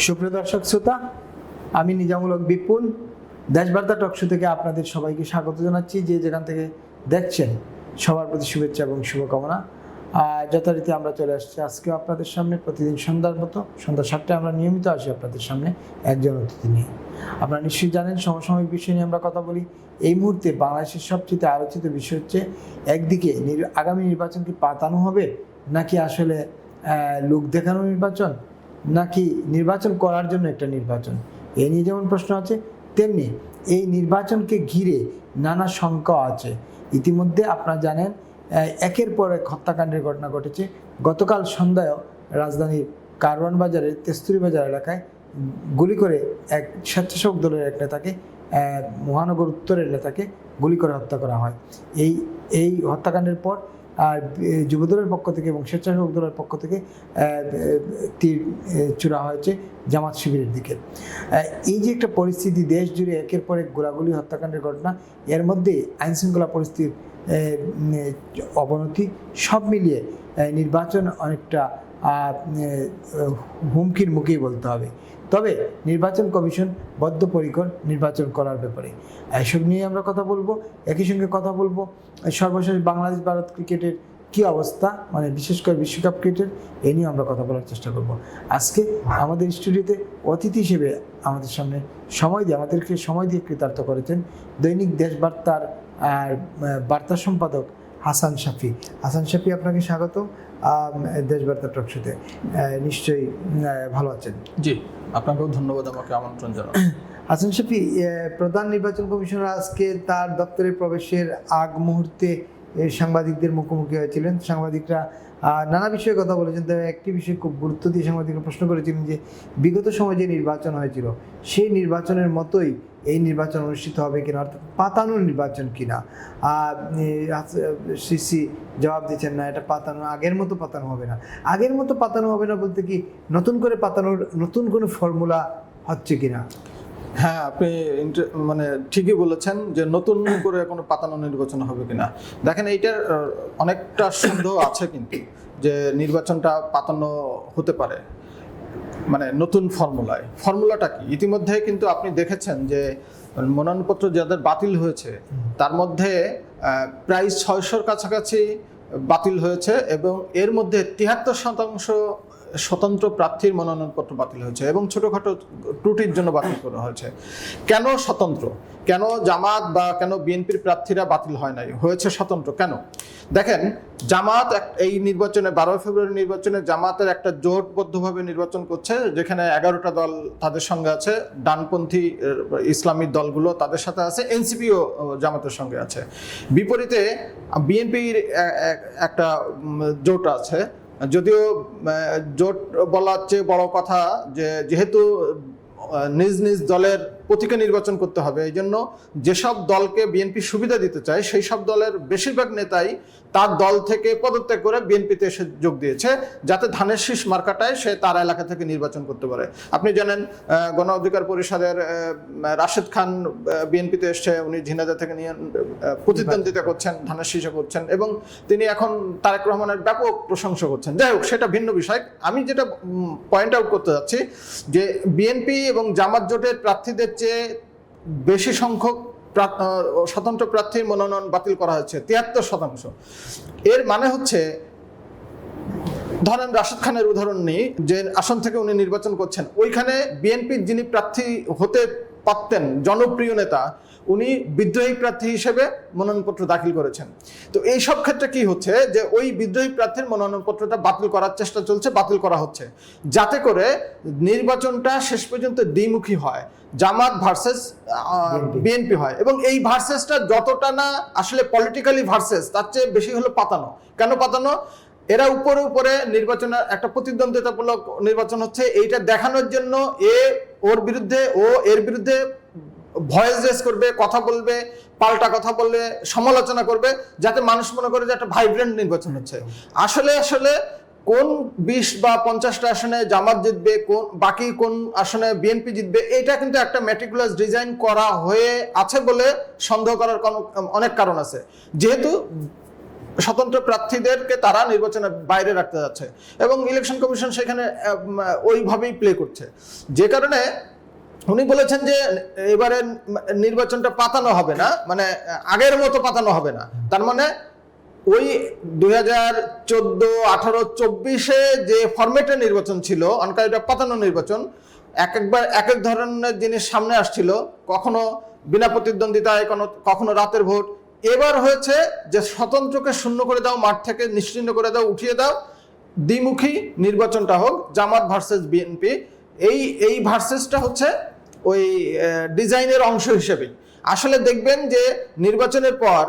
সুপ্রিয় দর্শক শ্রোতা, আমি নিজামুল হক বিপুল দেশবার্তা টকশো থেকে আপনাদের সবাইকে স্বাগত জানাচ্ছি। যে যেখান থেকে দেখছেন সবার প্রতি শুভেচ্ছা এবং শুভকামনা। যথারীতি আমরা চলে আসছি আজকেও আপনাদের সামনে প্রতিদিন সন্ধ্যার মতো সন্ধ্যা 7টায় আমরা নিয়মিত আসি আপনাদের সামনে একজন অতিথি নিয়ে। আপনারা নিশ্চয়ই জানেন সমসাময়িক বিষয় নিয়ে আমরা কথা বলি। এই মুহূর্তে বাংলাদেশের সবচেয়ে আলোচিত বিষয় হচ্ছে একদিকে আগামী নির্বাচন কি পাতানো হবে, নাকি আসলে লোক দেখানো নির্বাচন, নাকি নির্বাচন করার জন্য একটা নির্বাচন। এ নিয়ে যেমন প্রশ্ন আছে, তেমনি এই নির্বাচনকে ঘিরে নানা শঙ্কা আছে। ইতিমধ্যে আপনারা জানেন একের পর এক হত্যাকাণ্ডের ঘটনা ঘটেছে। গতকাল সন্ধ্যায়ও রাজধানীর কারওয়ান বাজারের তেস্তুরি বাজার এলাকায় গুলি করে এক স্বেচ্ছাসেবক দলের এক নেতাকে, মহানগর উত্তরের নেতাকে গুলি করে হত্যা করা হয়। এই হত্যাকাণ্ডের পর আর যুবদলের পক্ষ থেকে এবং স্বেচ্ছাসেবক দলের পক্ষ থেকে তীর ছোড়া হয়েছে জামাত শিবিরের দিকে। এই যে একটা পরিস্থিতি, দেশ জুড়ে একের পর এক গোলাগুলি হত্যাকাণ্ডের ঘটনা, এর মধ্যে আইনশৃঙ্খলা পরিস্থিতির অবনতি, সব মিলিয়ে নির্বাচন অনেকটা হুমকির মুখেই বলতে হবে। তবে নির্বাচন কমিশন বদ্ধপরিকর নির্বাচন করার ব্যাপারে। এসব নিয়ে আমরা কথা বলবো। একই সঙ্গে কথা বলবো সর্বশেষ বাংলাদেশ ভারত ক্রিকেটের কি অবস্থা, মানে বিশেষ করে বিশ্বকাপ ক্রিকেটের, এ নিয়ে আমরা কথা বলার চেষ্টা করব। আজকে আমাদের স্টুডিওতে অতিথি হিসেবে আমাদেরকে সময় দিয়ে কৃতার্থ করেছেন দৈনিক দেশবার্তার বার্তা সম্পাদক হাসান শাফি। হাসান শাফি, আপনাকে স্বাগত দেশবার্তা টকশোতে। নিশ্চয়ই ভালো আছেন? জি, আপনাকেও ধন্যবাদ আমাকে আমন্ত্রণ জানানো। হাসান শাফি, প্রধান নির্বাচন কমিশনার আজকে তার দপ্তরে প্রবেশের আগ মুহূর্তে সাংবাদিকদের মুখোমুখি হয়েছিলেন। সাংবাদিকরা নানা বিষয়ে কথা বলেছেন, তবে একটি বিষয়ে খুব গুরুত্ব দিয়ে সাংবাদিকরা প্রশ্ন করেছিলেন যে বিগত সময়ে যে নির্বাচন হয়েছিল সেই নির্বাচনের মতোই এই নির্বাচন অনুষ্ঠিত হবে কিনা, অর্থাৎ পাতানো নির্বাচন কিনা। সিসি জবাব দিচ্ছেন, না, এটা পাতানো আগের মতো পাতানো হবে না। আগের মতো পাতানো হবে না বলতে কি নতুন করে পাতানোর নতুন কোনো ফর্মুলা হচ্ছে কিনা? হ্যাঁ, আপনি ঠিকই বলেছেন যে নতুন করে কোনো পাতানো নির্বাচন হবে কিনা। দেখেন, এইটার অনেকটা সন্দেহ আছে কিন্তু যে নির্বাচনটা পাতানো হতে পারে, মানে নতুন ফর্মুলাটা কি। ইতিমধ্যে কিন্তু আপনি দেখেছেন যে মনোনয়নপত্র যাদের বাতিল হয়েছে তার মধ্যে প্রায় 600-র কাছাকাছি বাতিল হয়েছে, এবং এর মধ্যে 73% স্বতন্ত্র প্রার্থীর মনোনয়নপত্র বাতিল হয়েছে এবং ছোটখাটো ত্রুটির জন্য বাতিল করা হয়েছে। কেন স্বতন্ত্র, কেন জামাত বা কেন বিএনপির প্রার্থীরা বাতিল হয়েছে স্বতন্ত্র কেন? দেখেন, জামাত এই নির্বাচনে 12 ফেব্রুয়ারি নির্বাচনে জামাতের একটা জোটবদ্ধভাবে নির্বাচন করছে, যেখানে 11টা দল তাদের সঙ্গে আছে, ডানপন্থী ইসলামী দলগুলো তাদের সাথে আছে, এনসিপিও জামাতের সঙ্গে আছে। বিপরীতে বিএনপির একটা জোট আছে, যদিও জোট বলার চেয়ে বড় কথা যে যেহেতু নিজ নিজ দলের প্রতীকে নির্বাচন করতে হবে, এই জন্য যেসব দলকে বিএনপি সুবিধা দিতে চায় সেই সব দলের বেশিরভাগ নেতাই তার দল থেকে পদত্যাগ করে বিএনপিতে এসে যোগ দিয়েছে, যাতে ধানের শীষ মার্কাটায় সে তার এলাকা থেকে নির্বাচন করতে পারে। আপনি জানেন গণ অধিকার পরিষদের রাশেদ খান বিএনপিতে এসছে, উনি ঝিনাইদহ থেকে নিয়ে প্রতিদ্বন্দ্বিতা করছেন, ধানের শীষে করছেন, এবং তিনি এখন তারেক রহমানের ব্যাপক প্রশংসা করছেন। যাই হোক, সেটা ভিন্ন বিষয়। আমি যেটা পয়েন্ট আউট করতে যাচ্ছি যে বিএনপি এবং জামাত জোটের প্রার্থীদের চেয়ে বেশি সংখ্যক স্বতন্ত্র প্রার্থীর মনোনয়ন বাতিল করা হয়েছে, 73%। এর মানে হচ্ছে, ধরেন রাশেদ খানের উদাহরণ নিই, যে আসন থেকে উনি নির্বাচন করছেন, ওইখানে বিএনপির যিনি প্রার্থী হতে পারতেন, জনপ্রিয় নেতা, উনি বিদ্রোহী প্রার্থী হিসেবে মনোনয়নপত্র দাখিল করেছেন। তো এই সব ক্ষেত্রে কি হচ্ছে যে ওই বিদ্রোহী প্রার্থীর মনোনয়নপত্রটা বাতিল করার চেষ্টা চলছে, বাতিল করা হচ্ছে, যাতে করে নির্বাচনটা শেষ পর্যন্ত দ্বিমুখী হয়, জামাত ভার্সেস বিএনপি হয়। এবং এই ভার্সেসটা যতটা না আসলে পলিটিক্যালি ভার্সেস, তার চেয়ে বেশি হলো পাতানো। কেন পাতানো? এরা উপরে উপরে নির্বাচনের একটা প্রতিদ্বন্দ্বিতামূলক নির্বাচন হচ্ছে, এইটা দেখানোর জন্য ওর বিরুদ্ধে, এর বিরুদ্ধে ভয়েস রেজ করবে, কথা বলবে, পাল্টা কথা বলবে, সমালোচনা করবে, যাতে মানুষ মনে করে যে একটা ভাইব্রেন্ট নির্বাচন হচ্ছে। আসলে কোন 20 বা 50টা আসনে জামাত জিতবে, বাকি কোন আসনে বিএনপি জিতবে, এটা কিন্তু একটা ম্যাটিকুলাস ডিজাইন করা হয়ে আছে বলে সন্দেহ করার অনেক কারণ আছে। যেহেতু স্বতন্ত্র প্রার্থীদেরকে তারা নির্বাচনের বাইরে রাখতে যাচ্ছে এবং ইলেকশন কমিশন সেখানে ওইভাবেই প্লে করছে, যে কারণে উনি বলেছেন যে এবারে নির্বাচনটা পাতানো হবে না, মানে আগের মতো পাতানো হবে না। তার মানে ওই 2014, 18, 24-এ যে ফরম্যাটে নির্বাচন ছিল, অনকা এটা পাতানো নির্বাচন, এক এক ধরনের জিনিস সামনে আসছিল, কখনো বিনা প্রতিদ্বন্দ্বিতায়, কখনো রাতের ভোট। এবার হয়েছে যে স্বতন্ত্রকে শূন্য করে দাও, মাঠ থেকে নিশ্চিহ্ন করে দাও, উঠিয়ে দাও, দ্বিমুখী নির্বাচনটা হোক, জামাত ভার্সেস বিএনপি। এই ভার্সেসটা হচ্ছে ওই ডিজাইনের অংশ হিসেবে। আসলে দেখবেন যে নির্বাচনের পর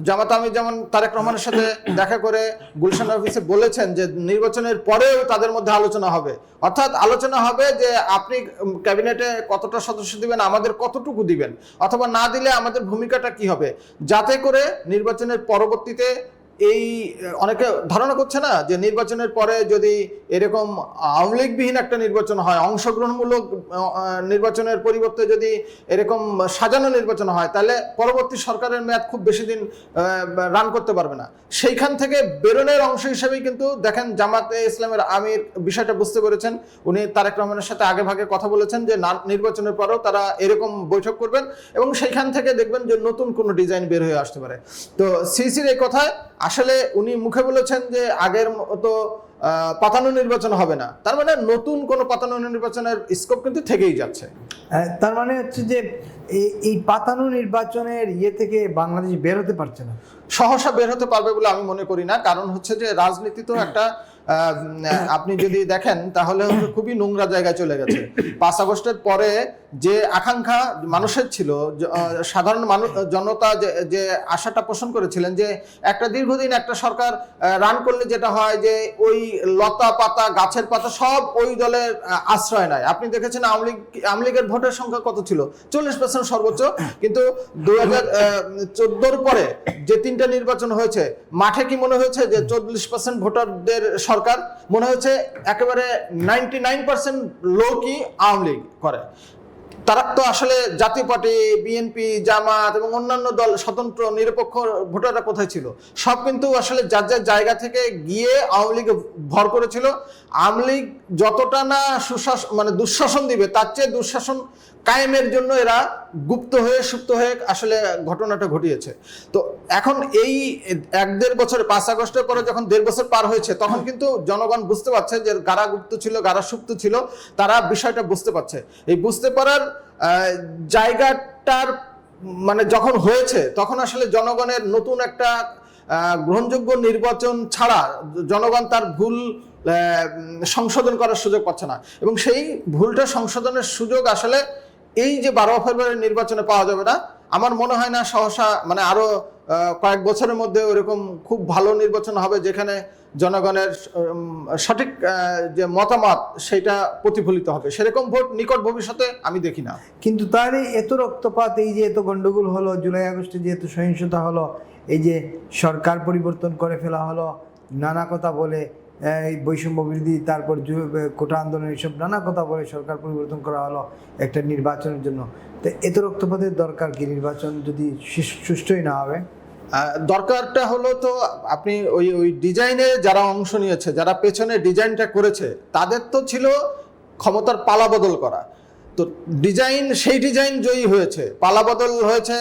জামাত, আমি যেমন তারেক রহমানের সাথে দেখা করে গুলশান অফিসে বলেছেন যে নির্বাচনের পরেও তাদের মধ্যে আলোচনা হবে, অর্থাৎ আলোচনা হবে যে আপনি ক্যাবিনেটে কতটা সদস্য দিবেন, আমাদের কতটুকু দিবেন, অথবা না দিলে আমাদের ভূমিকাটা কি হবে, যাতে করে নির্বাচনের পরবর্তীতে এই অনেকে ধারণা করছে না যে নির্বাচনের পরে যদি এরকম আওয়ামী লীগবিহীন একটা নির্বাচন হয়, অংশগ্রহণমূলক নির্বাচনের পরিবর্তে যদি এরকম সাজানো নির্বাচন হয়, তাহলে পরবর্তী সরকারের মেয়াদ খুব বেশি দিন রান করতে পারবে না। সেইখান থেকে বেরোনের অংশ হিসেবেই কিন্তু দেখেন জামাতে ইসলামের আমির বিষয়টা বুঝতে পেরেছেন। উনি তারেক রহমানের সাথে আগে ভাগে কথা বলেছেন যে নির্বাচনের পরেও তারা এরকম বৈঠক করবেন এবং সেইখান থেকে দেখবেন যে নতুন কোনো ডিজাইন বের হয়ে আসতে পারে। তো সিসির এই কথায় আসলে উনি মুখে বলেছেন যে আগের মতো পাতানো নির্বাচন হবে না, তার মানে নতুন কোনো পাতানো নির্বাচনের স্কোপ কিন্তু থেকেই যাচ্ছে। তার মানে হচ্ছে যে এই পাতানো নির্বাচনের থেকে বাংলাদেশ বের হতে পারছে না, সহসা বের হতে পারবে বলে আমি মনে করি না। কারণ হচ্ছে যে রাজনীতি তো একটা আপনি যদি দেখেন তাহলে খুবই নোংরা জায়গায় চলে গেছে। 5 আগস্টের পরে যে আকাঙ্ক্ষা মানুষের ছিল, সাধারণ মানুষ জনতা যে আশাটা পোষণ করেছিলেন যে একটা দীর্ঘদিন একটা সরকার রান করলে যেটা হয় যে ওই লতা পাতা গাছের পাতা সব ওই দলের আশ্রয় নেয়। আপনি দেখেছেন আওয়ামী লীগের ভোটের সংখ্যা কত ছিল, 40% সর্বোচ্চ, কিন্তু 2014 পরে যে 3টা নির্বাচন হয়েছে, মাঠে কি মনে হয়েছে যে 40% ভোটারদের সরকার? মনে হচ্ছে একেবারে 99% লোকই আওয়ামী লীগ করে। তারা তো আসলে জাতীয় পার্টি, বিএনপি, জামাত এবং অন্যান্য দল, স্বতন্ত্র নিরপেক্ষ ভোটাররা কোথায় ছিল? সব কিন্তু আসলে যার যার জায়গা থেকে গিয়ে আওয়ামী লীগে ভর করেছিল। আওয়ামী লীগ যতটা না মানে দুঃশাসন দিবে, তার চেয়ে দুঃশাসন কায়েমের জন্য এরা গুপ্ত হয়ে সুপ্ত হয়ে আসলে ঘটনাটা ঘটিয়েছে। তো এখন এই 1-1.5 বছর, 5 আগস্টের পরে যখন 1.5 বছর পার হয়েছে, তখন কিন্তু জনগণ বুঝতে পারছে যে কারা গুপ্ত ছিল, কারা সুপ্ত ছিল, তারা বিষয়টা বুঝতে পারছে। এই বুঝতে পারার জায়গাটার মানে যখন হয়েছে, তখন আসলে জনগণের নতুন একটা গ্রহণযোগ্য নির্বাচন ছাড়া জনগণ তার ভুল সংশোধন করার সুযোগ পাচ্ছে না, এবং সেই ভুলটা সংশোধনের সুযোগ আসলে এই যে 12 ফেব্রুয়ারি নির্বাচনে পাওয়া যাবে না। আমার মনে হয় না সহসা, মানে আরো কয়েক বছরের মধ্যে ওরকম খুব ভালো নির্বাচন হবে যেখানে জনগণের সঠিক যে মতামত সেটা প্রতিফলিত হবে। সেরকম ভোট নিকট ভবিষ্যতে আমি দেখি না। কিন্তু তাহলে এত রক্তপাত, এই যে এত গন্ডগোল হলো, জুলাই আগস্টে যে এত সহিংসতা হলো, এই যে সরকার পরিবর্তন করে ফেলা হলো, নানা কথা বলে এই বৈষম্য বিরোধী, তারপর কোটা আন্দোলন, এইসব নানা কথা বলে সরকার পরিবর্তন করা হলো একটা নির্বাচনের জন্য। তো এত রক্তপাতের দরকার কি, নির্বাচন যদি সুষ্ঠুই না হবে? দরকারটা হলো তো আপনি ওই ডিজাইনে যারা অংশ নিয়েছে, যারা পেছনে ডিজাইনটা করেছে, তাদের তো ছিল ক্ষমতার পালাবদল করা। তো সেই ডিজাইন জয়ী হয়েছে, পালাবদল হয়েছে,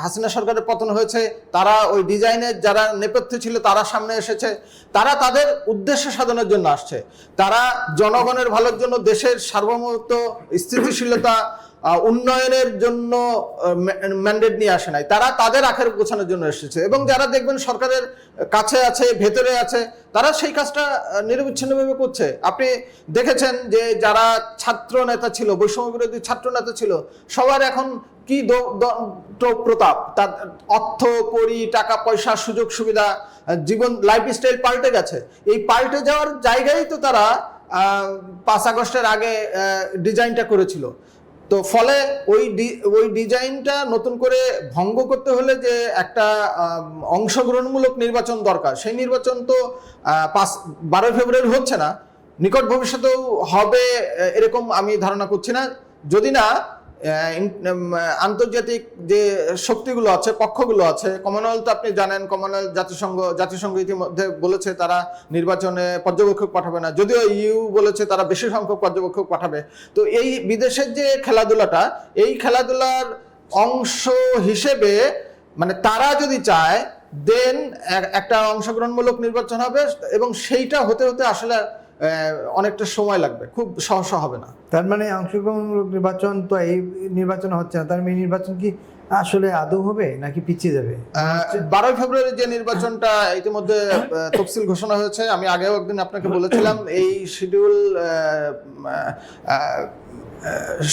হাসিনা সরকারের পতন হয়েছে, তারা ওই ডিজাইনের যারা নেপথ্যে ছিল তারা সামনে এসেছে, তারা তাদের উদ্দেশ্য সাধনের জন্য আসছে। তারা জনগণের ভালোর জন্য, দেশের সার্বভৌমত্ব, স্থিতিশীলতা, উন্নয়নের জন্য ম্যান্ডেট নিয়ে আসে নাই, তারা তাদের আখের গোছানোর জন্য এসেছে। এবং যারা দেখবেন সরকারের কাছে আছে, ভেতরে আছে, তারা সেই কাজটা নিরবিচ্ছিন্নভাবে করছে। আপনি দেখেছেন যে যারা ছাত্র নেতা ছিল, বৈষম্য বিরোধী ছাত্র নেতা ছিল, সবার এখন কি প্রতাপ, তার অর্থ কড়ি, টাকা পয়সা, সুযোগ সুবিধা, জীবন লাইফস্টাইল পাল্টে গেছে। এই পাল্টে যাওয়ার জায়গায় তো তারা 5 আগস্টের আগে ডিজাইনটা করেছিল। তো ফলে ওই ডিজাইনটা নতুন করে ভঙ্গ করতে হলে যে একটা অংশগ্রহণমূলক নির্বাচন দরকার, সেই নির্বাচন তো 12 ফেব্রুয়ারি হচ্ছে না, নিকট ভবিষ্যতেও হবে এরকম আমি ধারণা করছি না। যদি না আন্তর্জাতিক যে শক্তিগুলো আছে, পক্ষগুলো আছে, কমনওয়েলথ আপনি জানেন, কমনওয়েলথ জাতিসংঘ ইতিমধ্যে বলেছে তারা নির্বাচনে পর্যবেক্ষক পাঠাবে না, যদিও ইউ বলেছে তারা বেশি সংখ্যক পর্যবেক্ষক পাঠাবে। তো এই বিদেশের যে খেলাধুলাটা, এই খেলাধুলার অংশ হিসেবে মানে তারা যদি চায় দেন একটা অংশগ্রহণমূলক নির্বাচন হবে, এবং সেইটা হতে হতে আসলে অনেকটা সময় লাগবে, খুব সহসা হবে না। তার মানে অংশগ্রহণমূলক নির্বাচন তো এই নির্বাচন হচ্ছে না, তার মানে এই নির্বাচন কি আসলে আদৌ হবে নাকি পিছিয়ে যাবে? 12 ফেব্রুয়ারি যে নির্বাচনটা ইতিমধ্যে তফসিল ঘোষণা হয়েছে, আমি আগেও একদিন আপনাকে বলেছিলাম এই শিডিউল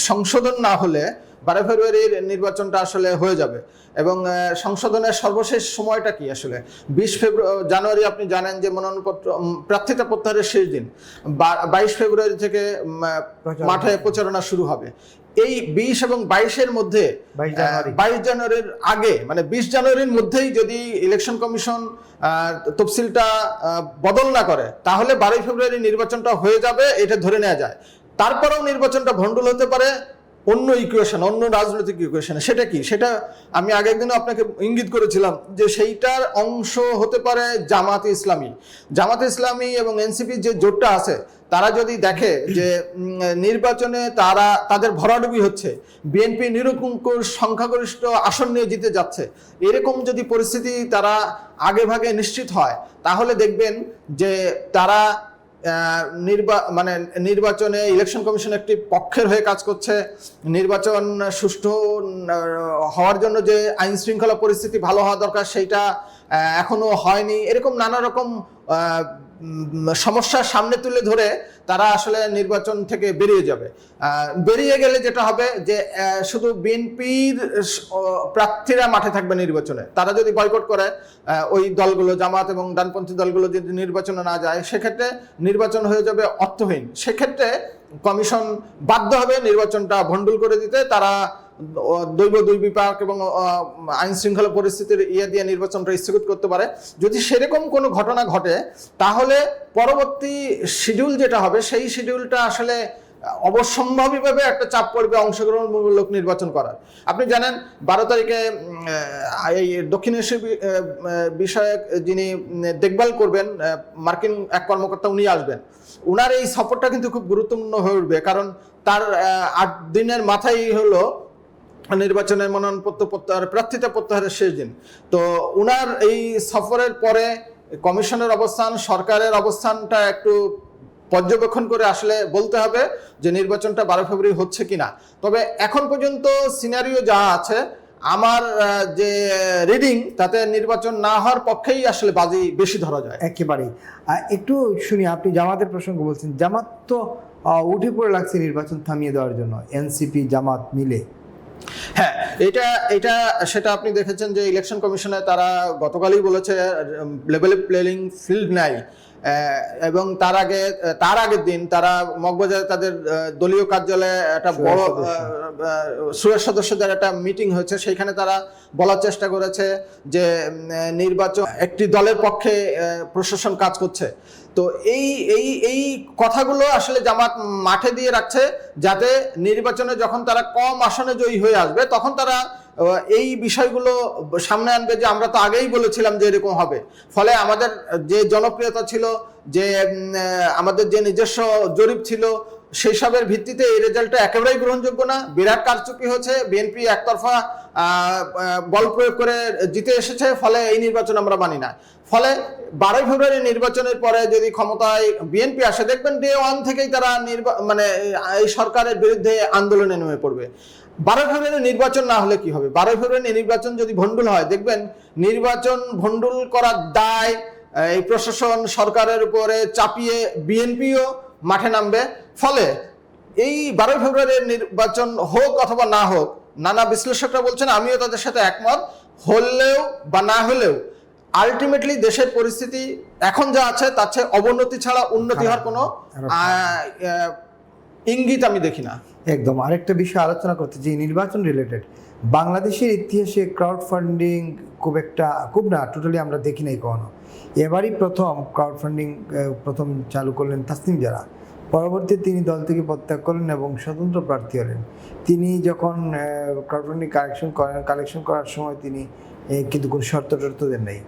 সংশোধন না হলে 12 ফেব্রুয়ারির নির্বাচনটা আসলে হয়ে যাবে। এবং সংশোধনের সর্বশেষ সময়টা কি আসলে 20 জানুয়ারি আপনি জানেন যে মনোনয়নপত্র প্রার্থিতা প্রত্যাহারের শেষ দিন। 22 ফেব্রুয়ারি থেকে মাঠে প্রচারণা শুরু হবে। এই 20 এবং 22-এর মধ্যে 22 জানুয়ারির আগে মানে 20 জানুয়ারির মধ্যেই যদি ইলেকশন কমিশন তফসিলটা বদল না করে তাহলে 12 ফেব্রুয়ারি নির্বাচনটা হয়ে যাবে, এটা ধরে নেওয়া যায়। তারপরেও নির্বাচনটা ভণ্ডুল হতে পারে অন্য ইকুয়েশন, অন্য রাজনৈতিক ইকুয়েশনে। সেটা কি? সেটা আমি আগের দিনও আপনাকে ইঙ্গিত করেছিলাম যে সেইটার অংশ হতে পারে জামাতে ইসলামী এবং এনসিপি যে জোটটা আছে, তারা যদি দেখে যে নির্বাচনে তাদের ভরাডুবি হচ্ছে, বিএনপি নিরঙ্কুশ সংখ্যাগরিষ্ঠ আসন নিয়ে জিতে যাচ্ছে, এরকম যদি পরিস্থিতি তারা আগে ভাগে নিশ্চিত হয়, তাহলে দেখবেন যে তারা নির্বাচনে ইলেকশন কমিশন একটি পক্ষের হয়ে কাজ করছে। নির্বাচন সুষ্ঠু হওয়ার জন্য যে আইন শৃঙ্খলা পরিস্থিতি ভালো হওয়া দরকার সেইটা এখনো হয়নি, এরকম নানা রকম সমস্যার সামনে তুলে ধরে তারা আসলে নির্বাচন থেকে বেরিয়ে গেলে যেটা হবে যে শুধু বিএনপির প্রার্থীরা মাঠে থাকবে নির্বাচনে। তারা যদি বয়কট করে ওই দলগুলো, জামাত এবং ডানপন্থী দলগুলো যদি নির্বাচনে না যায়, সেক্ষেত্রে নির্বাচন হয়ে যাবে অর্থহীন। সেক্ষেত্রে কমিশন বাধ্য হবে নির্বাচনটা ভণ্ডুল করে দিতে। তারা দৈব দুর্বিপাক এবং আইন শৃঙ্খলা পরিস্থিতির দিয়ে নির্বাচনটা স্থগিত করতে পারে। যদি সেরকম কোনো ঘটনা ঘটে তাহলে পরবর্তী শিডিউল যেটা হবে সেই শিডিউলটা আসলে অবশ্যম্ভাবীভাবে একটা চাপ পড়বে অংশগ্রহণমূলক নির্বাচন করার। আপনি জানেন 12 তারিখে এই দক্ষিণ এশিয়া বিষয়ক যিনি দেখভাল করবেন মার্কিন এক কর্মকর্তা, উনি আসবেন। উনার এই সফরটা কিন্তু খুব গুরুত্বপূর্ণ হয়ে উঠবে, কারণ তার 8 দিনের মাথায় হলো নির্বাচনের মনোনয়নপত্র প্রার্থিতা প্রত্যাহারের শেষ দিন। তো উনার এই সফরের পরে কমিশনের অবস্থান, সরকারের অবস্থানটা একটু পর্যবেক্ষণ করে আসলে বলতে হবে যে নির্বাচনটা 12 ফেব্রুয়ারি হচ্ছে কিনা। তবে এখন পর্যন্ত সিনারিও যা আছে, আমার যে রিডিং, তাতে নির্বাচন না হওয়ার পক্ষেই আসলে বাজি বেশি ধরা যায়। একেবারেই। একটু শুনি, আপনি জামাতের প্রসঙ্গ বলছেন। জামাত তো উঠে পড়ে লাগছে নির্বাচন থামিয়ে দেওয়ার জন্য, এনসিপি জামাত মিলে। হ্যাঁ, সেটা আপনি দেখেছেন যে ইলেকশন কমিশনে তারা গতকালই বলেছে লেভেল প্লেইং ফিল্ড নাই, এবং তার আগের দিন তারা মগবাজারে তাদের দলীয় কার্যালয়ে একটা বড় সুরেশ সদস্যদের একটা মিটিং হয়েছে। সেইখানে তারা বলার চেষ্টা করেছে যে নির্বাচন একটি দলের পক্ষে প্রশাসন কাজ করছে। তো এই কথাগুলো আসলে জামাত মাঠে দিয়ে রাখছে, যাতে নির্বাচনে যখন তারা কম আসনে জয়ী হয়ে আসবে তখন তারা এই বিষয়গুলো সামনে আনবে যে আমরা তো আগেই বলেছিলাম যে এরকম হবে। ফলে আমাদের যে জনপ্রিয়তা ছিল, যে আমাদের যে নিজস্ব জরিপ ছিল, সেই সবের ভিত্তিতে এই রেজাল্টটা একেবারেই গ্রহণযোগ্য না। বিরাট কারচুপি হয়েছে, বিএনপি একতরফা বল প্রয়োগ করে জিতে এসেছে, ফলে এই নির্বাচন আমরা মানি না। ফলে 12 ফেব্রুয়ারি নির্বাচনের পরে যদি ক্ষমতায় বিএনপি আসে, দেখবেন ডে 1 থেকেই তারা এই সরকারের বিরুদ্ধে আন্দোলনে নেমে পড়বে। 12 ফেব্রুয়ারি নির্বাচন না হলে কি হবে? 12 ফেব্রুয়ারি নির্বাচন যদি ভণ্ডুল হয়, দেখবেন নির্বাচন ভণ্ডুল করার দায় এই প্রশাসন সরকারের উপরে চাপিয়ে বিএনপিও মাঠে নামবে। ফলে এই 12 ফেব্রুয়ারির নির্বাচন হোক অথবা না হোক, নানা বিশ্লেষকরা বলছেন, আমিও তাদের সাথে একমত, হলেও বা না হলেও আলটিমেটলি দেশের পরিস্থিতি এখন যা আছে তার চেয়ে অবনতি ছাড়া উন্নতি হওয়ার কোনো ইঙ্গিত আমি দেখি না। একদম। আরেকটা বিষয় আলোচনা করতে, যে নির্বাচন রিলেটেড, বাংলাদেশের ইতিহাসে ক্রাউড ফান্ডিং খুব না টোটালি আমরা দেখি নাই কখনো। এবারই প্রথম ক্রাউড ফান্ডিং চালু করলেন তাসনিম জারা। পরবর্তীতে তিনি দল থেকে প্রত্যাগ করেন এবং স্বতন্ত্র প্রার্থী হলেন। তিনি যখন ক্রাউডফান্ডিং কালেকশন করার সময় তিনি কিন্তু কোনো শর্ত দেন নাই।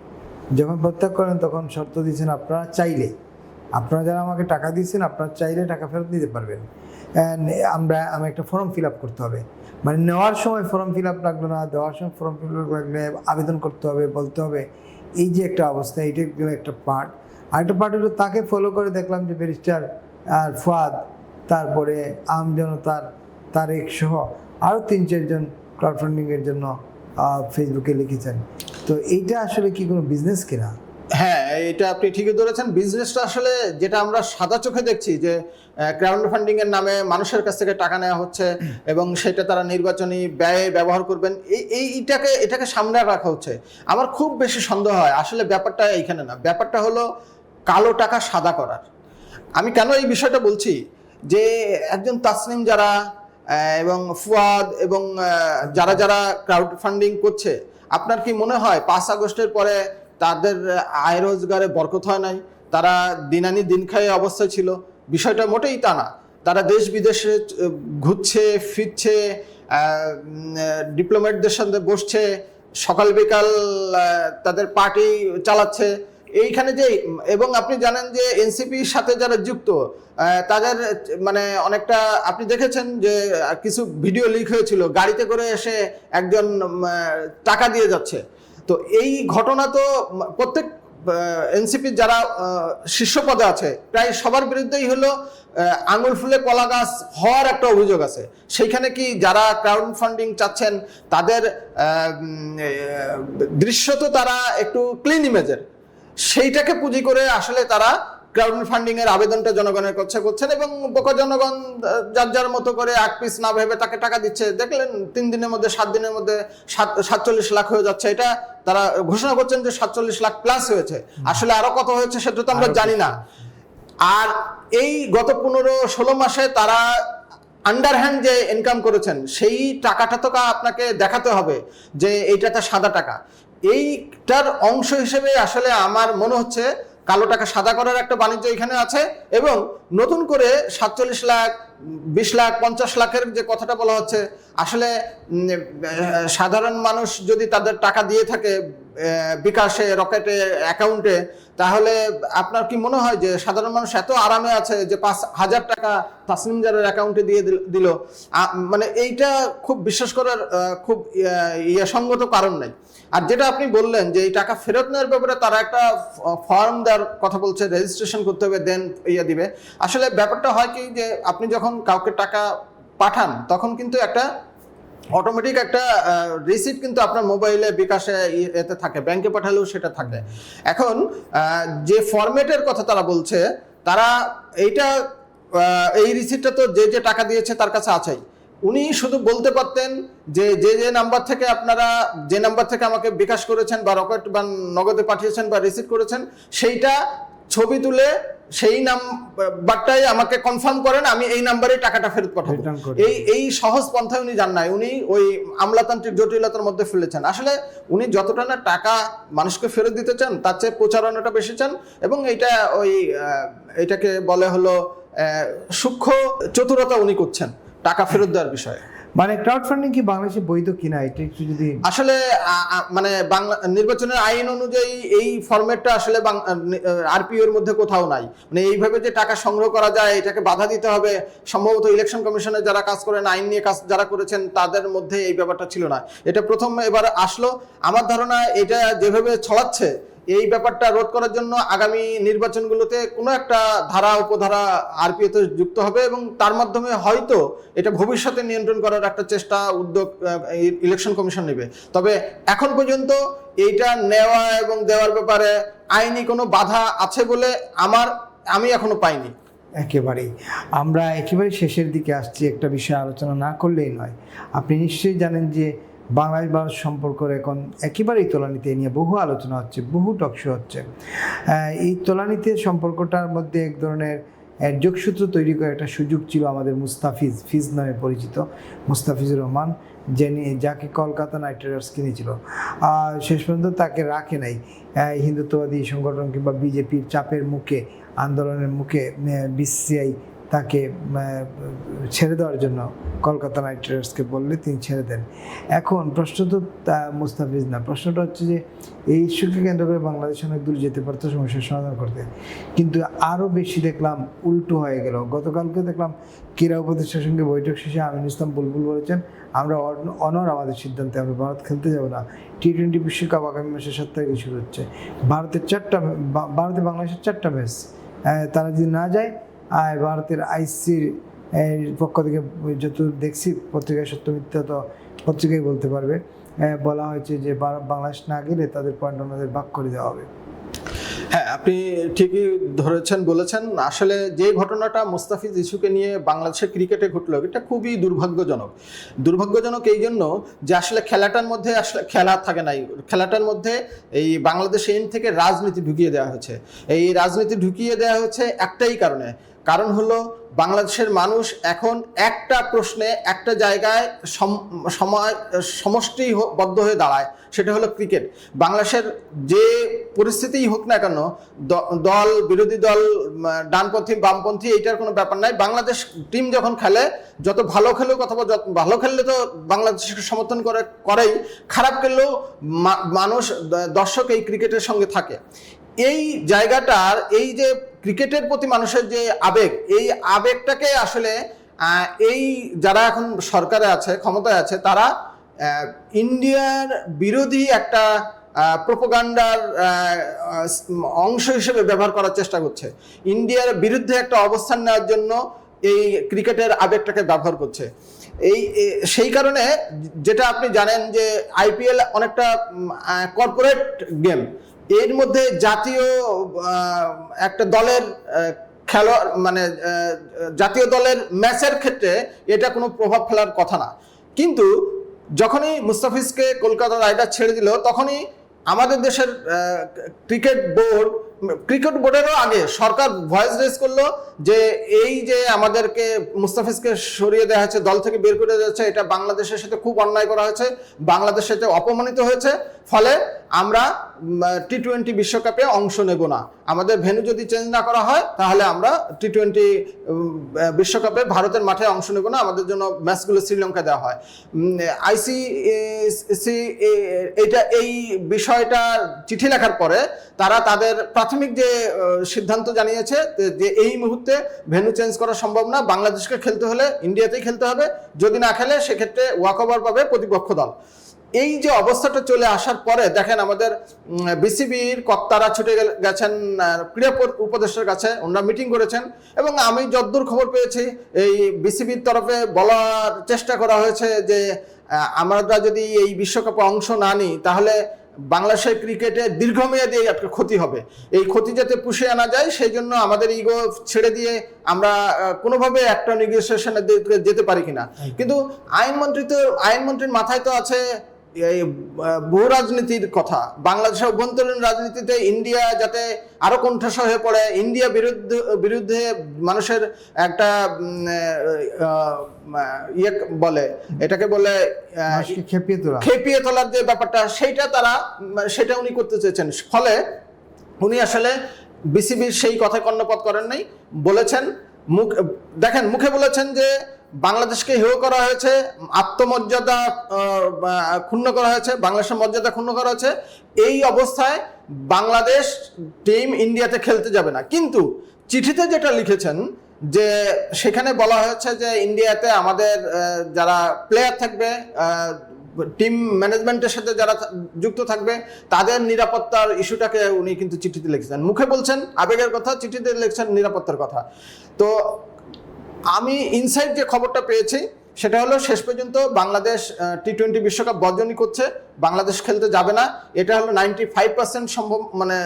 যখন প্রত্যাগ করেন তখন শর্ত দিয়েছেন, আপনারা যারা আমাকে টাকা দিয়েছেন আপনারা চাইলে টাকা ফেরত নিতে পারবেন, আমি একটা ফর্ম ফিল আপ করতে হবে। মানে নেওয়ার সময় ফর্ম ফিল আপ লাগলো না, দেওয়ার সময় ফর্ম ফিল আপ লাগলে আবেদন করতে হবে, বলতে হবে, এই যে একটা অবস্থা, এইটা একটা পার্ট। আরেকটা পার্ট হলো তাকে ফলো করে দেখলাম যে ব্যারিস্টার আর ফুয়াদ, তারপরে আম জনতার তারেক সহ আরও 3-4 জন ক্রাউডফান্ডিংয়ের জন্য ফেসবুকে লিখেছেন। তো এইটা আসলে কি কোনো বিজনেস কিনা? হ্যাঁ, এটা আপনি ঠিকই ধরেছেন। বিজনেসটা আসলে যেটা আমরা সাদা চোখে দেখছি যে ক্রাউড ফান্ডিং এর নামে মানুষের কাছ থেকে টাকা নেওয়া হচ্ছে এবং সেটা তারা নির্বাচনী ব্যয়ে ব্যবহার করবেন, এটাকে সামনে রাখা হচ্ছে। আমার খুব বেশি সন্দেহ হয় আসলে ব্যাপারটা এইখানে না, ব্যাপারটা হলো কালো টাকা সাদা করার। আমি কেন এই বিষয়টা বলছি, যে একজন তাসনিম যারা এবং ফুয়াদ এবং যারা যারা ক্রাউড ফান্ডিং করছে, আপনার কি মনে হয় 5 আগস্টের পরে তাদের আয় রোজগারে বরকত হয় নাই? তারা দিন আনি দিন খায় অবস্থায় ছিল? বিষয়টা মোটেই তা না। তারা দেশ বিদেশে ঘুরছে ফিরছে, ডিপ্লোম্যাটদের সাথে বসছে, সকাল বিকাল তাদের পার্টি চালাচ্ছে এইখানে যে। এবং আপনি জানেন যে এনসিপির সাথে যারা যুক্ত তাদের মানে অনেকটা আপনি দেখেছেন যে কিছু ভিডিও লিক হয়েছিল, গাড়িতে করে এসে একজন টাকা দিয়ে যাচ্ছে। তো এই ঘটনা তো প্রত্যেক এনসিপির যারা শীর্ষ পদে আছে প্রায় সবার বিরুদ্ধেই হলো আঙুল ফুলে কলা গাছ হওয়ার একটা অভিযোগ আছে। সেইখানে কি যারা ক্রাউড ফান্ডিং চাচ্ছেন তাদের দৃশ্য তো তারা একটু ক্লিন ইমেজের, সেইটাকে পুঁজি করে আসলে তারা ক্রাউড ফান্ডিং এর আবেদনটা জনগণের কাছে করছেন এবং বোকা জনগণ যার যার মতো করে এক পিস না ভেবে তাকে টাকা দিচ্ছে। দেখলেন 3 দিনের মধ্যে 7 দিনের মধ্যে 47 লাখ হয়ে যাচ্ছে। এটা তারা ঘোষণা করছেন যে 47 লাখ প্লাস হয়েছে, আসলে আরো কত হয়েছে সেটা তো আমরা জানি না। আর এই গত 15-16 মাসে তারা আন্ডারহ্যান্ড যে ইনকাম করেছেন সেই টাকাটা তো আপনাকে দেখাতে হবে যে এইটাতে সাদা টাকা। এইটার অংশ হিসেবে আসলে আমার মনে হচ্ছে কালো টাকা সাদা করার একটা বাণিজ্য এখানে আছে। এবং নতুন করে 47 লাখ 20 লাখ 50 লাখের যে কথাটা বলা হচ্ছে, আসলে সাধারণ মানুষ যদি তাদের টাকা দিয়ে থাকে বিকাশে, রকেটে, অ্যাকাউন্টে, তাহলে আপনার কি মনে হয় যে সাধারণ মানুষ এত আরামে আছে যে 5,000 টাকা তাসনিম জারের অ্যাকাউন্টে দিয়ে দিল? মানে এইটা খুব বিশ্বাস করার খুব সঙ্গত কারণ নাই। আর যেটা আপনি বললেন যে এই টাকা ফেরত নেওয়ার ব্যাপারে তারা একটা ফর্ম দেওয়ার কথা বলছে, রেজিস্ট্রেশন করতে হবে, দেন দিবে। আসলে ব্যাপারটা হয় কি যে আপনি যখন কাউকে টাকা পাঠান তখন কিন্তু একটা অটোমেটিক একটা রিসিট কিন্তু আপনার মোবাইলে বিকাশে এতে থাকে, ব্যাংকে পাঠালেও সেটা থাকে। এখন যে ফরম্যাটের কথা তারা বলছে, তারা এই রিসিটটা তো যে যে টাকা দিয়েছে তার কাছে আছেই। উনি শুধু বলতে পারতেন যে যে নাম্বার থেকে আপনারা যে নাম্বার থেকে আমাকে বিকাশ করেছেন বা রকেট বা নগদে পাঠিয়েছেন বা রিসিভ করেছেন, সেইটা ছবি তুলে সেই নাম্বারটাই আমাকে কনফার্ম করেন, আমি এই নাম্বারে টাকাটা ফেরত পাঠাবো। এই সহজ পন্থায় উনি যান নাই, উনি ওই আমলাতান্ত্রিক জটিলতার মধ্যে ফেলেছেন। আসলে উনি যতটা না টাকা মানুষকে ফেরত দিতে চান তার চেয়ে প্রচারণাটা বেশি চান, এবং এইটাকে বলে হলো সূক্ষ্ম চতুরতা উনি করছেন টাকা ফেরত দেওয়ার বিষয়ে। মানে ক্রাউড ফান্ডিং কি বাংলাদেশে বৈধ কিনা এটা একটু যদি আসলে মানে বাংলা নির্বাচনের আইন অনুযায়ী এই ফরম্যাটটা আসলে আরপিও এর মধ্যে কোথাও নাই। মানে এইভাবে যে টাকা সংগ্রহ করা যায় এটাকে বাধা দিতে হবে, সম্ভবত ইলেকশন কমিশনে যারা কাজ করেন, আইন নিয়ে কাজ যারা করেছেন তাদের মধ্যে এই ব্যাপারটা ছিল না। এটা প্রথম এবার আসলো। আমার ধারণা এটা যেভাবে ছড়াচ্ছে এই ব্যাপারটা রোধ করার জন্য আগামী নির্বাচনগুলোতে কোনো একটা ধারা উপধারা আরপিওতে যুক্ত হবে এবং তার মাধ্যমে হয়তো এটা ভবিষ্যতে নিয়ন্ত্রণ করার একটা চেষ্টা উদ্যোগ ইলেকশন কমিশন নেবে। তবে এখন পর্যন্ত এইটা নেওয়া এবং দেওয়ার ব্যাপারে আইনি কোনো বাধা আছে বলে আমি এখনো পাইনি। আমরা একেবারে শেষের দিকে আসছি, একটা বিষয় আলোচনা না করলেই নয়। আপনি নিশ্চয়ই জানেন যে বাংলাদেশ ভারত সম্পর্কের এখন একেবারেই তলানিতে নিয়ে বহু আলোচনা হচ্ছে, বহু টকশো হচ্ছে। এই তলানিতে সম্পর্কটার মধ্যে এক ধরনের যোগসূত্র তৈরি করার একটা সুযোগ ছিল আমাদের ফিজ নামে পরিচিত মুস্তাফিজুর রহমান, যাকে কলকাতা নাইট রাইডার্স কিনেছিল। শেষ পর্যন্ত তাকে রাখে নাই হিন্দুত্ববাদী সংগঠন কিংবা বিজেপির চাপের মুখে, আন্দোলনের মুখে বিসিসিআই তাকে ছেড়ে দেওয়ার জন্য কলকাতা নাইট রাইডার্সকে বললে তিনি ছেড়ে দেন। এখন প্রশ্ন তো মুস্তাফিজ না, প্রশ্নটা হচ্ছে যে এই ইস্যুকে কেন্দ্র করে বাংলাদেশ অনেক দূর যেতে পারতো সমস্যার সমাধান করতে, কিন্তু আরও বেশি দেখলাম উল্টো হয়ে গেল। গতকালকে দেখলাম ক্রীড়া উপদেষ্টার সঙ্গে বৈঠক শেষে আমিনুল ইসলাম বুলবুল বলেছেন, আমরা অনর আমাদের সিদ্ধান্তে, আমরা ভারত খেলতে যাব না। টি-20 বিশ্বকাপ আগামী মাসের 7 তারিখে শুরু হচ্ছে। ভারতে বাংলাদেশের 4টা ম্যাচ, তারা যদি না যায় ভারতের আইসির পক্ষ থেকে যত দেখছি পত্রিকায় সত্য মিথ্যা তো পত্রিকায় বলতে পারবে, বলা হয়েছে যে বাংলাদেশ না গেলে তাদের পয়েন্ট ওনাদের ভাগ করে দেওয়া হবে। হ্যাঁ, আপনি ঠিকই ধরেছেন, বলেছেন। আসলে যে ঘটনাটা মুস্তাফিজ ইস্যুকে নিয়ে বাংলাদেশের ক্রিকেটে ঘটলো, এটা খুবই দুর্ভাগ্যজনক এই জন্য যে আসলে খেলাটার মধ্যে আসলে খেলা থাকে নাই। খেলাটার মধ্যে এই বাংলাদেশ এন থেকে রাজনীতি ঢুকিয়ে দেওয়া হয়েছে। এই রাজনীতি ঢুকিয়ে দেওয়া হয়েছে একটাই কারণ হলো বাংলাদেশের মানুষ এখন একটা প্রশ্নে একটা জায়গায় সমষ্টিবদ্ধ হয়ে দাঁড়ায়, সেটা হলো ক্রিকেট। বাংলাদেশের যে পরিস্থিতিই হোক না কেন, দল বিরোধী দল, ডানপন্থী বামপন্থী, এইটার কোনো ব্যাপার নাই। বাংলাদেশ টিম যখন খেলে, যত ভালো খেলেও অথবা যত ভালো খেললে তো বাংলাদেশকে সমর্থন করেই, খারাপ খেললেও মানুষ, দর্শক এই ক্রিকেটের সঙ্গে থাকে। এই জায়গাটার, এই যে ক্রিকেটের প্রতি মানুষের যে আবেগ, এই আবেগটাকে আসলে এই যারা এখন সরকারে আছে, ক্ষমতায় আছে, তারা ইন্ডিয়ার বিরোধী একটা প্রোপাগান্ডার অংশ হিসেবে ব্যবহার করার চেষ্টা করছে। ইন্ডিয়ার বিরুদ্ধে একটা অবস্থান নেওয়ার জন্য এই ক্রিকেটের আবেগটাকে ব্যবহার করছে। সেই কারণে যেটা আপনি জানেন যে আইপিএল অনেকটা কর্পোরেট গেম, এর মধ্যে জাতীয় একটা দলের খেলোয়াড়, মানে জাতীয় দলের ম্যাচের ক্ষেত্রে এটা কোনো প্রভাব ফেলার কথা না। কিন্তু যখনই মুস্তাফিজকে কলকাতা রাইডার্স ছেড়ে দিল, তখনই আমাদের দেশের ক্রিকেট বোর্ডেরও আগে সরকার ভয়েস রেজ করলো যে এই যে আমাদেরকে মুস্তাফিজকে সরিয়ে দেওয়া হয়েছে, দল থেকে বের করে দেওয়া হয়েছে, এটা বাংলাদেশের সাথে খুব অন্যায় করা হয়েছে, বাংলাদেশের সাথে অপমানিত হয়েছে, ফলে আমরা টি-20 বিশ্বকাপে অংশ নেব না। আমাদের ভেন্যু যদি চেঞ্জ না করা হয়, তাহলে আমরা টি-20 বিশ্বকাপে ভারতের মাঠে অংশ নেব না, আমাদের জন্য ম্যাচগুলো শ্রীলঙ্কা দেওয়া হয়। আইসিসি এই বিষয়টা চিঠি লেখার পরে তারা তাদের প্রাথমিক যে সিদ্ধান্ত জানিয়েছে যে এই মুহূর্তে ভেন্যু চেঞ্জ করা সম্ভব না, বাংলাদেশকে খেলতে হলে ইন্ডিয়াতেই খেলতে হবে, যদি না খেলে সেক্ষেত্রে ওয়াকওভার পাবে প্রতিপক্ষ দল। এই যে অবস্থাটা চলে আসার পরে দেখেন আমাদের বিসিবির কর্তারা ছুটে গেছেন ক্রীড়া উপদেষ্টার কাছে, ওনারা মিটিং করেছেন, এবং আমি যতদূর খবর পেয়েছি এই বিসিবির তরফে বলার চেষ্টা করা হয়েছে যে আমরা যদি এই বিশ্বকাপে অংশ না নিই, তাহলে বাংলাদেশের ক্রিকেটে দীর্ঘমেয়াদী একটা ক্ষতি হবে। এই ক্ষতি যাতে পুষিয়ে আনা যায়, সেই জন্য আমাদের ইগো ছেড়ে দিয়ে আমরা কোনোভাবে একটা নেগোসিয়েশনে যেতে পারি কিনা। কিন্তু আইনমন্ত্রীর মাথায় তো আছে এই বহু রাজনীতির কথা। বাংলাদেশের অভ্যন্তরীণ রাজনীতিতে ইন্ডিয়া যাতে আরো কণ্ঠস্বর হয়ে পড়ে, ইন্ডিয়া বিরুদ্ধে মানুষের একটা এটাকে বলে খেপিয়ে তোলার যে ব্যাপারটা, সেটা উনি করতে চেয়েছেন। ফলে উনি আসলে বিসিবির সেই কথা কর্ণপাত করেন নাই, বলেছেন মুখে বলেছেন যে বাংলাদেশকে হেয় করা হয়েছে, আত্মমর্যাদা ক্ষুণ্ণ করা হয়েছে, বাংলাদেশের মর্যাদা ক্ষুণ্ণ করা হয়েছে। এই অবস্থায় বাংলাদেশ টিম ইন্ডিয়াতে খেলতে যাবে না। কিন্তু চিঠিতে যেটা লিখেছেন যে সেখানে বলা হয়েছে যে ইন্ডিয়াতে আমাদের যারা প্লেয়ার থাকবে, টিম ম্যানেজমেন্টের সাথে যারা যুক্ত থাকবে, তাদের নিরাপত্তার ইস্যুটাকে উনি কিন্তু চিঠিতে লিখেছেন। মুখে বলছেন আবেগের কথা, চিঠিতে লিখছেন নিরাপত্তার কথা। তো আমি ইনসাইড যে খবরটা পেয়েছি সেটা হলো শেষ পর্যন্ত বাংলাদেশ টি-20 বিশ্বকাপ বর্জনই করছে, বাংলাদেশ খেলতে যাবে না। এটা হলো 95% সম্ভব, মানে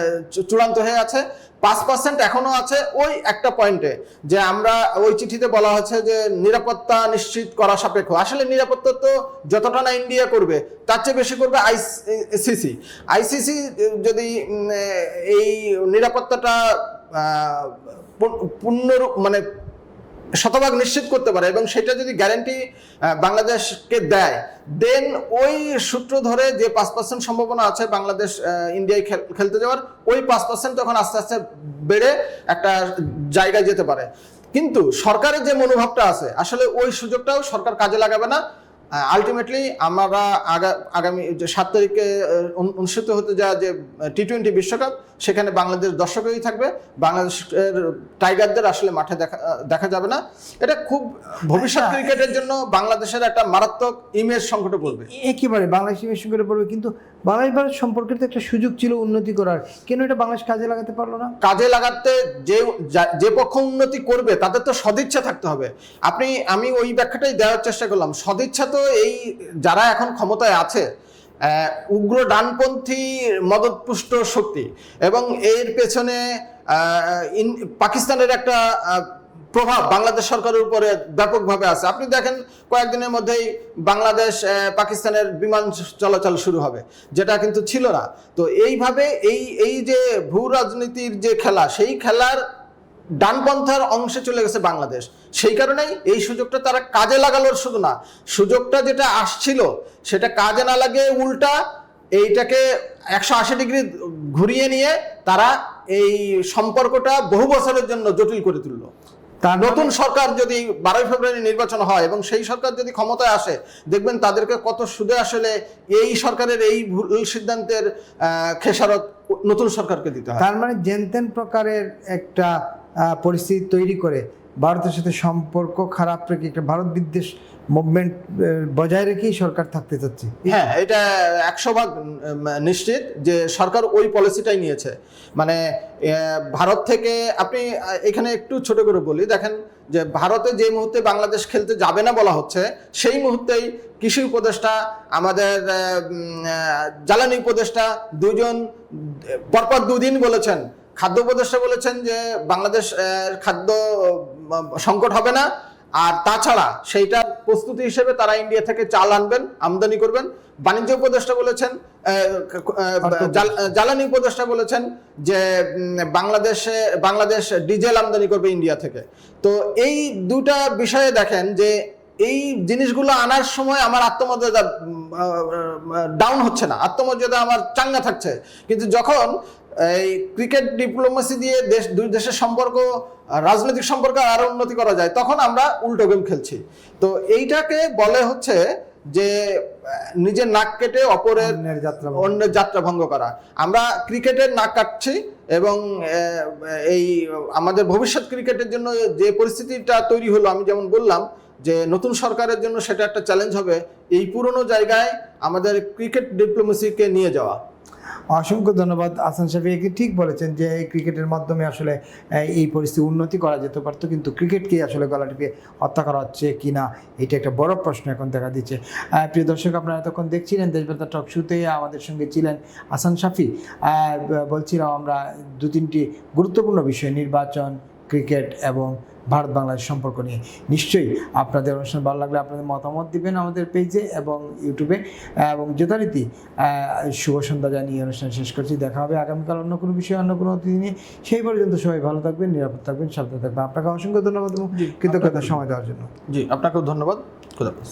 চূড়ান্ত হয়ে আছে। 5% এখনো আছে ওই একটা পয়েন্টে, যে আমরা ওই চিঠিতে বলা হচ্ছে যে নিরাপত্তা নিশ্চিত করা সাপেক্ষ। আসলে নিরাপত্তা তো যতটা না ইন্ডিয়া করবে, তার চেয়ে বেশি করবে আইসিসি যদি এই নিরাপত্তাটা পূর্ণরূপ, মানে শতভাগ নিশ্চিত করতে পারে, এবং সেটা যদি গ্যারান্টি বাংলাদেশকে দেয়, দেন ওই সূত্র ধরে যে 5% সম্ভাবনা আছে বাংলাদেশ ইন্ডিয়ায় খেলতে যাওয়ার, ওই 5% তখন আস্তে আস্তে বেড়ে একটা জায়গায় যেতে পারে। কিন্তু সরকারের যে মনোভাবটা আছে আসলে ওই সুযোগটাও সরকার কাজে লাগাবে না। আলটিমেটলি আমরা আগামী যে 7 তারিখে অনুষ্ঠিত হতে যাওয়া যে টি-20 বিশ্বকাপ, সেখানে বাংলাদেশ দর্শকই থাকবে, বাংলাদেশের টাইগারদের আসলে মাঠে দেখা যাবে না। এটা খুব ভবিষ্যৎ ক্রিকেটের জন্য বাংলাদেশের একটা মারাত্মক ইমেজ সংকটে পড়বে। একেবারে বাংলাদেশ ইমেজ সংকটে পড়বে, কিন্তু বাংলাদেশ ভারত সম্পর্কের তো একটা সুযোগ ছিল উন্নতি করার, কেন এটা বাংলাদেশ কাজে লাগাতে পারলো না? কাজে লাগাতে যে পক্ষ উন্নতি করবে তাদের তো সদিচ্ছা থাকতে হবে। আমি ওই ব্যাখ্যাটাই দেওয়ার চেষ্টা করলাম। সদিচ্ছা তো এই যারা এখন ক্ষমতায় আছে, উগ্র ডানপন্থী মদতপুষ্ট শক্তি, এবং এর পেছনে পাকিস্তানের একটা প্রভাব বাংলাদেশ সরকারের উপরে ব্যাপকভাবে আছে। আপনি দেখেন কয়েকদিনের মধ্যেই বাংলাদেশ পাকিস্তানের বিমান চলাচল শুরু হবে, যেটা কিন্তু ছিল না। তো এইভাবে এই যে ভূ রাজনীতির যে খেলা, সেই খেলার ডানপন্থার অংশে চলে গেছে বাংলাদেশ। সেই কারণেই এই সুযোগটা তারা কাজে লাগালো। শুধু না, সুযোগটা যেটা আসছিল সেটা কাজে না লাগে উল্টা এইটাকে 180 ডিগ্রি ঘুরিয়ে নিয়ে তারা এই সম্পর্কটা বহু বছরের জন্য জটিল করে তুললো। তার নতুন সরকার যদি 12 ফেব্রুয়ারি নির্বাচন হয় এবং সেই সরকার যদি ক্ষমতায় আসে, দেখবেন তাদেরকে কত সুদে আসলে এই সরকারের এই ভুল সিদ্ধান্তের খেসারত নতুন সরকারকে দিতে হয়। তার মানে জেনতেন প্রকারের একটা পরিস্থিতি তৈরি করে ভারতের সাথে সম্পর্ক খারাপ রেখে একটা ভারত বিদ্বেষ মুভমেন্ট বজায় রেখেই সরকার থাকতে চাচ্ছে। হ্যাঁ, এটা 100% নিশ্চিত যে সরকার ওই পলিসিটাই নিয়েছে। মানে ভারত থেকে আপনি এখানে একটু ছোট করে বলি, দেখেন যে ভারতে যে মুহূর্তে বাংলাদেশ খেলতে যাবে না বলা হচ্ছে, সেই মুহূর্তেই কৃষি উপদেষ্টা, আমাদের জ্বালানি উপদেষ্টা দুজন পরপর 2 দিন বলেছেন, খাদ্য উপদেষ্টা বলেছেন যে বাংলাদেশ খাদ্য সংকট হবে না, আর তাছাড়া সেইটার প্রস্তুতি হিসেবে তারা ইন্ডিয়া থেকে চাল আনবেন, আমদানি করবেন। বাণিজ্য উপদেষ্টা বলেছেন, জ্বালানি উপদেষ্টা বলেছেন যে বাংলাদেশ ডিজেল আমদানি করবে ইন্ডিয়া থেকে। তো এই দুটা বিষয়ে দেখেন যে এই জিনিসগুলো আনার সময় আমার আত্মমর্যাদা ডাউন হচ্ছে না, আত্মমর্যাদা আমার চাঙ্গা থাকছে। কিন্তু যখন এই ক্রিকেট ডিপ্লোমেসি দিয়ে দুই দেশের সম্পর্ক, রাজনৈতিক সম্পর্ক আরো উন্নতি করা যায়, তখন আমরা উল্টো গেম খেলছি। তো এইটাকে বলে হচ্ছে যে নিজের নাক কেটে অপরের অন্যের যাত্রা ভঙ্গ করা। আমরা ক্রিকেটের নাক কাটছি, এবং এই আমাদের ভবিষ্যৎ ক্রিকেটের জন্য যে পরিস্থিতিটা তৈরি হলো, আমি যেমন বললাম যে নতুন সরকারের জন্য সেটা একটা চ্যালেঞ্জ হবে, এই পুরনো জায়গায় আমাদের ক্রিকেট ডিপ্লোমেসিকে নিয়ে যাওয়া। অসংখ্য ধন্যবাদ আহসান শাফি। ঠিক বলেছেন যে এই ক্রিকেটের মাধ্যমে আসলে এই পরিস্থিতি উন্নতি করা যেতে পারতো, কিন্তু ক্রিকেটকেই আসলে গলা টিপে হত্যা করা হচ্ছে কিনা, এটা একটা বড় প্রশ্ন এখন দেখা দিচ্ছে। প্রিয় দর্শক, আপনারা এতক্ষণ দেখছিলেন দেশবার্তা টক শোতে, আমাদের সঙ্গে ছিলেন আহসান শাফি। বলছিলাম আমরা 2-3টি গুরুত্বপূর্ণ বিষয়, নির্বাচন, ক্রিকেট এবং ভারত বাংলাদেশ সম্পর্ক নিয়ে। নিশ্চয়ই আপনাদের অনুষ্ঠান ভালো লাগলে আপনাদের মতামত দিবেন আমাদের পেজে এবং ইউটিউবে, এবং যথারীতি শুভ সন্ধ্যা জানিয়ে অনুষ্ঠান শেষ করছি। দেখা হবে আগামীকাল অন্য কোনো বিষয়ে, অন্য কোনো অতিথি নিয়ে। সেই পর্যন্ত সবাই ভালো থাকবেন, নিরাপদ থাকবেন, সাবধানে থাকবেন। আপনাকে অসংখ্য ধন্যবাদ এবং কৃতজ্ঞতা সময় দেওয়ার জন্য। জি, আপনাকেও ধন্যবাদ। খুদা হাফেজ।